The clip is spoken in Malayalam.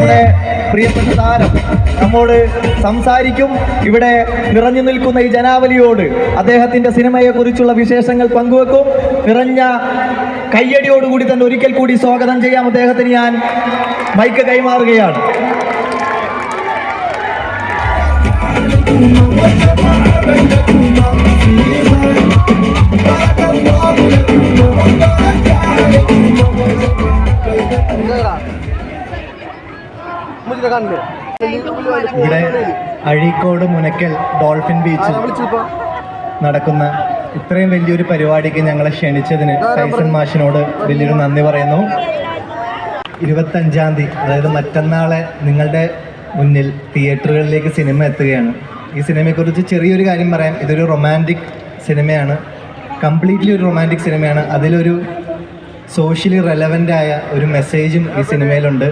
നമ്മുടെ പ്രിയപ്പെട്ട താരം നമ്മോട് സംസാരിക്കും. ഇവിടെ നിറഞ്ഞു നിൽക്കുന്ന ഈ ജനാവലിയോട് അദ്ദേഹത്തിന്റെ സിനിമയെക്കുറിച്ചുള്ള വിശേഷങ്ങൾ പങ്കുവെക്കും. നിറഞ്ഞ കയ്യടിയോടുകൂടി തന്നെ ഒരിക്കൽ കൂടി സ്വാഗതം ചെയ്യാം. അദ്ദേഹത്തിന് ഞാൻ മൈക്ക് കൈമാറുകയാണ്. ഇവിടെ അഴീക്കോട് മുനക്കൽ ഡോൾഫിൻ ബീച്ചിൽ നടക്കുന്ന ഇത്രയും വലിയൊരു പരിപാടിക്ക് ഞങ്ങളെ ക്ഷണിച്ചതിന് ടൈസൺ മാഷിനോട് വലിയൊരു നന്ദി പറയുന്നു. 25-ാം തീയതി, അതായത് മറ്റന്നാളെ നിങ്ങളുടെ മുന്നിൽ തിയേറ്ററുകളിലേക്ക് സിനിമ എത്തുകയാണ്. ഈ സിനിമയെക്കുറിച്ച് ചെറിയൊരു കാര്യം പറയാം. ഇതൊരു റൊമാൻറ്റിക് സിനിമയാണ്, കംപ്ലീറ്റ്ലി ഒരു റൊമാൻറ്റിക് സിനിമയാണ്. അതിലൊരു സോഷ്യലി റെലവൻ്റായ ഒരു മെസ്സേജും ഈ സിനിമയിലുണ്ട്.